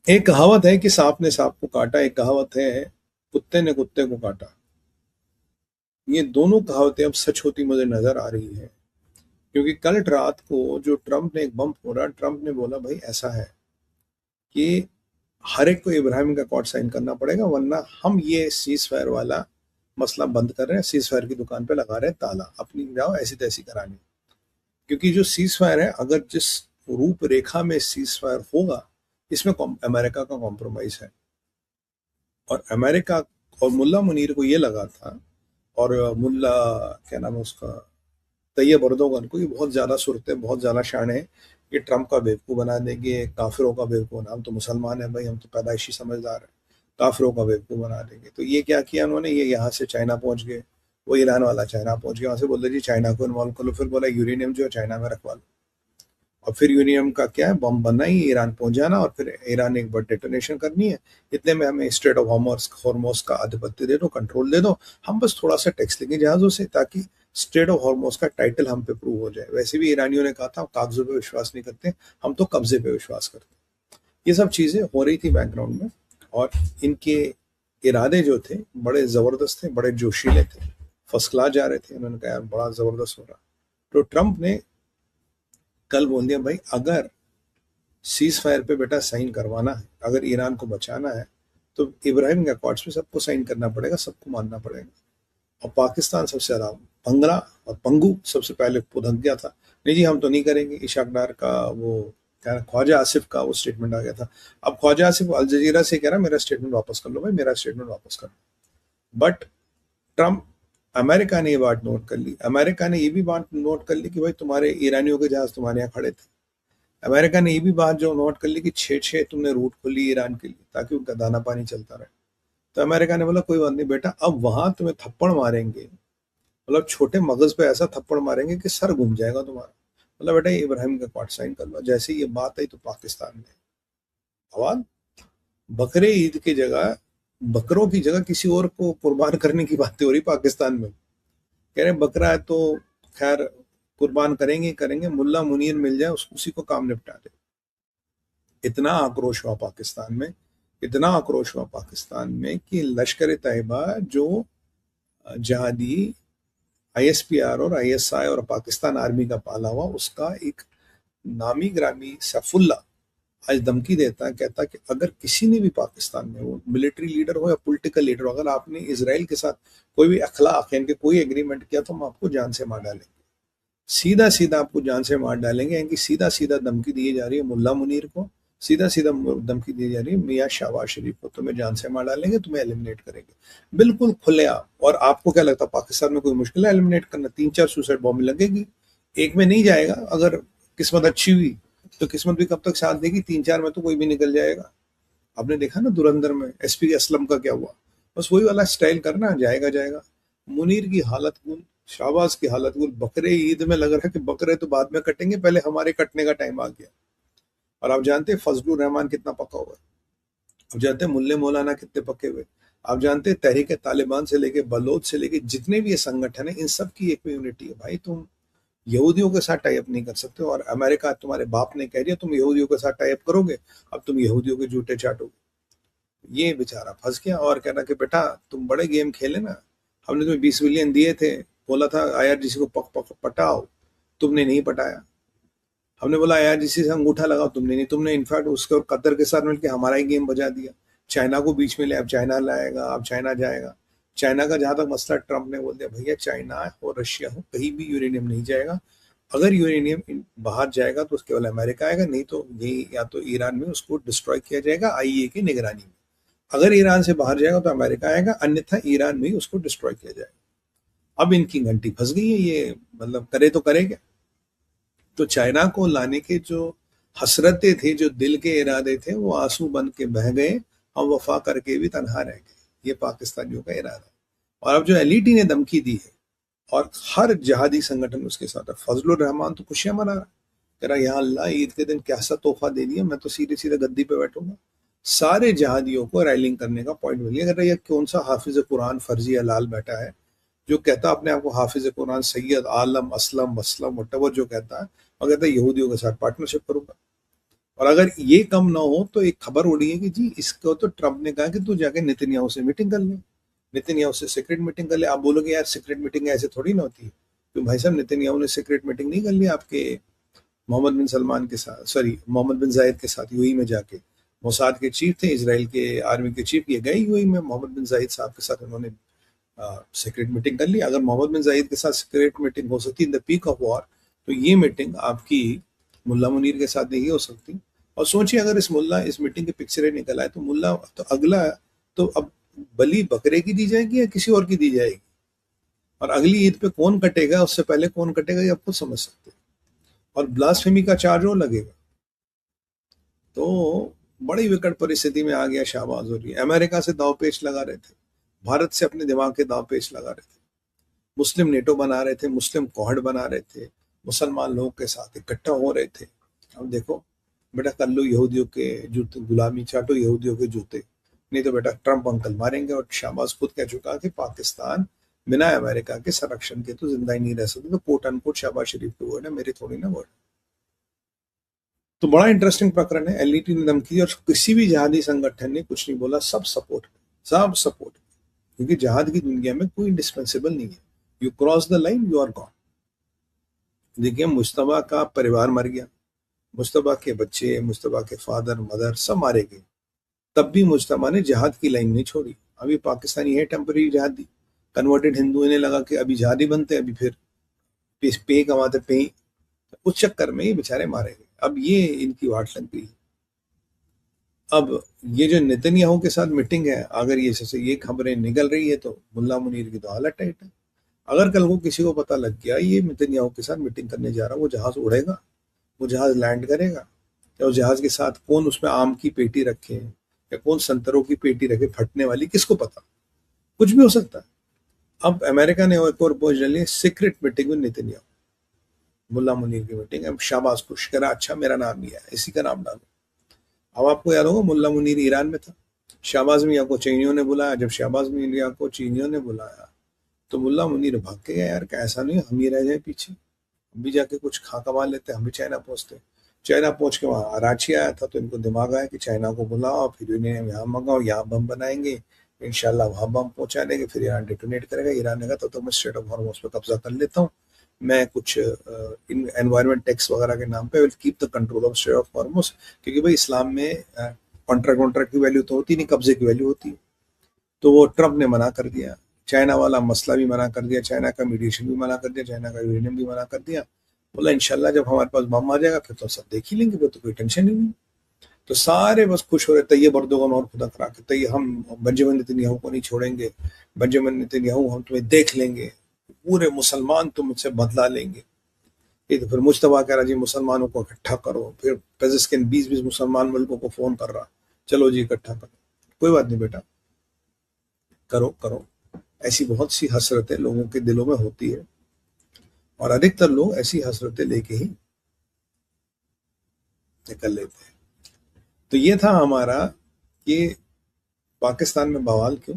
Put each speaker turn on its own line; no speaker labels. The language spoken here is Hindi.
एक कहावत है कि सांप ने सांप को काटा, एक कहावत है कुत्ते ने कुत्ते को काटा। ये दोनों कहावतें अब सच होती मुझे नजर आ रही है, क्योंकि कल रात को जो ट्रंप ने एक बम फोड़ा, ट्रंप ने बोला भाई ऐसा है कि हर एक को इब्राहिम का अकॉर्ड साइन करना पड़ेगा, वरना हम ये सीज फायर वाला मसला बंद कर रहे हैं, सीज फायर की दुकान पे लगा रहे हैं ताला, अपनी जाओ ऐसी तैसी करानी। क्योंकि जो सीज फायर है, अगर जिस रूपरेखा में सीज फायर होगा, इसमें अमेरिका का कॉम्प्रोमाइज है। और अमेरिका और मुल्ला मुनीर को ये लगा था, और मुल्ला क्या नाम है उसका, तैयब अर्दोगन को, ये बहुत ज़्यादा सुरते, बहुत ज़्यादा शान है, ये ट्रंप का बेवकूफ़ बना देंगे, काफिरों का बेवकूफ़, हम तो मुसलमान हैं भाई, हम तो पैदाइशी समझदार हैं, काफिरों का बेवकूफ़ बना देंगे। तो ये क्या किया उन्होंने, ये यहाँ से चाइना पहुंच गए, वो ईरान वाला चाइना पहुंच गया, वहां से बोल जी चाइना को इन्वॉल्व कर लो, फिर बोला यूरेनियम जो है चाइना में रखवा लो। और फिर यूरेनियम का क्या है, बम बनना ही, ईरान पहुंच जाना, और फिर ईरान ने एक बार डेटोनेशन करनी है। इतने में हमें स्ट्रेट ऑफ हॉर्मोस का आधिपत्य दे दो, कंट्रोल दे दो, हम बस थोड़ा सा टैक्स लेंगे जहाजों से, ताकि स्ट्रेट ऑफ हॉर्मोस का टाइटल हम पे प्रूव हो जाए। वैसे भी ईरानियों ने कहा था हम कागजों पे विश्वास नहीं करते, हम तो कब्जे पे विश्वास करते हैं। ये सब चीजें हो रही थी बैकग्राउंड में, और इनके इरादे जो थे बड़े जबरदस्त थे, बड़े जोशीले थे, फर्स्ट क्लास जा रहे थे। उन्होंने कहा यार बड़ा जबरदस्त हो रहा। तो ट्रंप ने कल बोल दिया भाई, अगर सीज फायर पे बेटा साइन करवाना है, अगर ईरान को बचाना है, तो इब्राहिम के अकॉर्ड्स पे सबको साइन करना पड़ेगा, सबको मानना पड़ेगा। और पाकिस्तान सबसे ज्यादा भंगड़ा और पंगू सबसे पहले पुधक गया था, नहीं जी हम तो नहीं करेंगे। इशाक डार का वो क्या, ख्वाजा आसिफ का वो स्टेटमेंट आ गया था। अब ख्वाजा आसिफ अल जजीरा से कह रहा मेरा स्टेटमेंट वापस कर लो भाई, मेरा स्टेटमेंट वापस कर लो। बट ट्रम्प, अमेरिका ने ये बात नोट कर ली, अमेरिका ने ये भी बात नोट कर ली कि भाई तुम्हारे ईरानियों के जहाज तुम्हारे यहाँ खड़े थे। अमेरिका ने ये भी बात जो नोट कर ली कि छः छः तुमने रूट खोली ईरान के लिए, ताकि उनका दाना पानी चलता रहे। तो अमेरिका ने बोला कोई बात नहीं बेटा, अब वहां तुम्हें थप्पड़ मारेंगे, मतलब छोटे मगज पे ऐसा थप्पड़ मारेंगे कि सर घूम जाएगा तुम्हारा। मतलब बेटा ये इब्राहिम का क्वार्ट साइन कर लो। जैसे ही ये बात आई तो पाकिस्तान में आवाज, बकरे ईद की जगह, बकरों की जगह किसी और को कुर्बान करने की बातें हो रही पाकिस्तान में। कह रहे बकरा है तो खैर कुर्बान करेंगे करेंगे, मुल्ला मुनीर मिल जाए उसी को काम निपटा दे। इतना आक्रोश हुआ पाकिस्तान में, इतना आक्रोश हुआ पाकिस्तान में कि लश्कर तैयबा जो जहादी आईएसपीआर और आईएसआई और पाकिस्तान आर्मी का पाला हुआ, उसका एक नामी ग्रामी सैफुल्ला आज धमकी देता है, कहता है कि अगर किसी ने भी पाकिस्तान में, वो मिलिट्री लीडर हो या पॉलिटिकल लीडर हो, अगर आपने इसराइल के साथ कोई भी अखलाक यानी कि कोई एग्रीमेंट किया तो हम आपको जान से मार डालेंगे, सीधा सीधा आपको जान से मार डालेंगे। यानी कि सीधा सीधा धमकी दी जा रही है मुल्ला मुनीर को, सीधा सीधा धमकी दी जा रही है मियाँ शहबाज शरीफ को, तुम्हें जान से मार डालेंगे, तुम्हें एलिमिनेट करेंगे, बिल्कुल खुलेआम। और आपको क्या लगता है पाकिस्तान में कोई मुश्किल है एलिमिनेट करना? 3-4 सुसाइड बॉम्ब लगेगी, एक में नहीं जाएगा। अगर किस्मत अच्छी हुई तो किस्मत भी कब तक साथ देगी, 3-4 में तो कोई भी निकल जाएगा। आपने देखा ना धुरंधर में एसपी असलम का क्या हुआ, बस वही वाला स्टाइल करना, जाएगा जाएगा। मुनीर की हालत गुल, शाहबाज की हालत गुल, बकरे ईद में लग रहा है कि बकरे तो बाद में कटेंगे, पहले हमारे कटने का टाइम आ गया। और आप जानते हैं फजलुर रहमान कितना पका हुआ है, आप जानते हैं मुल्ले मौलाना कितने पके हुए, आप जानते हैं तहरीक तालिबान से लेके बलोच से लेके जितने भी ये संगठन है, इन सब की एक यूनिटी है भाई, तुम यहूदियों के साथ टाई अप नहीं कर सकते। और अमेरिका तुम्हारे बाप ने कह दिया तुम यहूदियों के साथ टाई अप करोगे, अब तुम यहूदियों के जूते चाटोगे। ये बेचारा फंस गया और कह रहा कि बेटा तुम बड़े गेम खेले ना, हमने तुम्हें 20 बिलियन दिए थे, बोला था आईआरजीसी को पक पक पटाओ, तुमने नहीं पटाया। हमने बोला आईआरजीसी से अंगूठा लगाओ, तुमने नहीं, तुमने इनफैक्ट उसके और कतर के साथ मिलकर हमारा ही गेम बजा दिया। चाइना को बीच में ले, अब चाइना लाएगा, अब चाइना जाएगा। चाइना का जहां तक मसला, ट्रंप ने बोल दिया भैया चाइना हो रशिया हो कहीं भी यूरेनियम नहीं जाएगा, अगर यूरेनियम बाहर जाएगा तो केवल अमेरिका आएगा, नहीं तो यही या तो ईरान में उसको डिस्ट्रॉय किया जाएगा आईईए की निगरानी में। अगर ईरान से बाहर जाएगा तो अमेरिका आएगा, अन्यथा ईरान में ही उसको डिस्ट्रॉय किया जाएगा। अब इनकी घंटी फंस गई है, ये मतलब करे तो करे क्या। तो चाइना को लाने के जो हसरतें थी, जो दिल के इरादे थे, वो आंसू बन के बह गए, हम वफा करके भी तनहा रह गए। ये पाकिस्तानियों का इरादा है। और अब जो एलईटी ने धमकी दी है, और हर जहादी संगठन उसके साथ है, फजलुर रहमान तो खुशियां मना रहा है, कह रहा यहाँ अल्लाह ईद के दिन क्या सा तोहफा दे दिया, मैं तो सीधे सीधे गद्दी पे बैठूंगा। सारे जहादियों को रैलिंग करने का पॉइंट मिल गया। कह रहा ये कौन सा हाफिज कुरान फर्जी हलाल बैठा है, जो कहता अपने आप को हाफिज कुरान सैयद आलम असलम वसलम वटवर जो कहता है, और कहता है यहूदियों के साथ पार्टनरशिप करूंगा। और अगर ये कम ना हो तो एक खबर उड़ी है कि जी इसको तो ट्रम्प ने कहा कि तू जाके नेतन्याहू से मीटिंग कर ले, नेतन्याहू से सीक्रेट मीटिंग कर ले। आप बोलोगे यार सीक्रेट मीटिंग ऐसे थोड़ी ना होती है। तो भाई साहब नेतन्याहू ने सीक्रेट मीटिंग नहीं कर ली आपके मोहम्मद बिन सलमान के साथ, सॉरी मोहम्मद बिन जायद के साथ यूएई में जाके। मोसाद के चीफ थे, इसराइल के आर्मी के चीफ, ये गए यूएई में मोहम्मद बिन जायद साहब के साथ उन्होंने सीक्रेट मीटिंग कर ली। अगर मोहम्मद बिन जायद के साथ सीक्रेट मीटिंग हो सकती in the peak of war, तो ये मीटिंग आपकी मुल्ला मुनीर के साथ नहीं हो सकती। और सोचिए अगर इस मीटिंग की पिक्चरें निकल आए तो मुल्ला तो अगला तो अब बलि बकरे की दी जाएगी या किसी और की दी जाएगी, और अगली ईद पे कौन कटेगा, उससे पहले कौन कटेगा, ये आप खुद समझ सकते हैं। और ब्लास्फेमी का चार्ज और लगेगा। तो बड़ी विकट परिस्थिति में आ गया शाहबाज और ये अमेरिका से दाव पेच लगा रहे थे, भारत से अपने दिमाग के दाव पेच लगा रहे थे, मुस्लिम नेटो बना रहे थे, मुस्लिम कॉहड बना रहे थे, मुसलमान लोगों के साथ इकट्ठा हो रहे थे। अब देखो बेटा, कर लो यहूदियों के जूते, गुलामी चाटो यहूदियों के जूते, नहीं तो बेटा ट्रंप अंकल मारेंगे। और शाहबाज खुद कह चुका कि पाकिस्तान बिना अमेरिका के संरक्षण के तो जिंदा ही नहीं रह सकते। तो कोट अनकोट शाहबाज शरीफ के वर्ड है, मेरे थोड़ी ना वर्ड। तो बड़ा इंटरेस्टिंग प्रकरण है। एलईटी ने धमकी दी और किसी भी जिहादी संगठन ने कुछ नहीं बोला, सब सपोर्ट, सब सपोर्ट, क्योंकि जिहाद की दुनिया में कोई इंडिस्पेंसिबल नहीं है। You cross the line, you are gone. देखिए मुश्तबा का परिवार मर गया, मुश्तबा के बच्चे, मुश्तबा के फादर मदर सब मारे गए, तब भी मुश्तबा ने जिहाद की लाइन नहीं छोड़ी। अभी पाकिस्तानी है टेम्पररी जिहादी, कन्वर्टेड हिंदू, इन्हें लगा कि अभी जिहादी बनते, अभी फिर पे कमाते पे, उस चक्कर में ये बेचारे मारे गए। अब ये इनकी वाट लग गई। अब ये जो नेतन्याहू के साथ मीटिंग है, अगर ये जैसे ये खबरें निकल रही है तो मुल्ला मुनीर की तो हालत टाइट है। अगर कल को किसी को पता लग गया ये नेतन्याहू के साथ मीटिंग करने जा रहा, वो जहाज उड़ेगा, वो जहाज लैंड करेगा, या उस जहाज के साथ कौन उसमें आम की पेटी रखे या कौन संतरों की पेटी रखे फटने वाली, किसको पता, कुछ भी हो सकता है। अब अमेरिका ने एक और पोस्ट डाली, सीक्रेट मीटिंग में नेतन्याहू, मुल्ला मुनीर की मीटिंग। अब शाहबाज खुश करा, अच्छा मेरा नाम ही है, इसी का नाम डालो। अब आपको याद होगा मुल्ला मुनीर ईरान में था, शहबाज मियाँ को चीनियों ने बुलाया। जब शहबाज मियाँ को चीनियों ने बुलाया तो मुल्ला मुनीर भाग के गया, यार ऐसा नहीं हम ही रह जाए पीछे, हम भी जाके कुछ खा कमा लेते, हम भी चाइना पहुंचते। चाइना पहुंच के वहाँ रांची आया था, तो इनको दिमाग आया कि चाइना को बुलाओ, फिर इन्हें यहाँ मंगाओ, यहाँ बम बनाएंगे, इंशाल्लाह वहाँ बम पहुंचा देंगे, फिर ईरान डिटोनेट करेगा। ईरान ने कहा तो मैं स्ट्रेट ऑफ हॉर्मुज़ पे कब्जा कर लेता हूँ, मैं कुछ एनवायरमेंट टैक्स वगैरह के नाम पे will keep the control of straight of Hormuz, क्योंकि भाई इस्लाम में कॉन्ट्रैक्ट की वैल्यू तो होती नहीं, कब्जे की वैल्यू होती है। तो वो ट्रम्प ने मना कर दिया, चाइना वाला मसला भी मना कर दिया, चाइना का मीडिएशन भी मना कर दिया, चाइना का यूरेनियम भी मना कर दिया। बोला इंशाल्लाह जब हमारे पास बम आ जाएगा फिर तो सब देख ही लेंगे, फिर तो कोई टेंशन ही नहीं। तो सारे बस खुश हो रहे, तैयब अर्दोगन और खुदा करा के, तैयब हम बेंजामिन नेतन्याहू को नहीं छोड़ेंगे, बेंजामिन नेतन्याहू हम तुम्हें देख लेंगे, पूरे मुसलमान तुमसे बदला लेंगे। ये तो फिर मुश्तबा कह रहा जी मुसलमानों को इकट्ठा करो, फिर पेजिस्किन 20-20 मुसलमान मुल्कों को फोन कर रहा, चलो जी इकट्ठा करो। कोई बात नहीं बेटा, करो करो। ऐसी बहुत सी हसरतें लोगों के दिलों में होती है, और अधिकतर लोग ऐसी हसरतें लेके ही निकल लेते हैं। तो ये था हमारा कि पाकिस्तान में बवाल क्यों,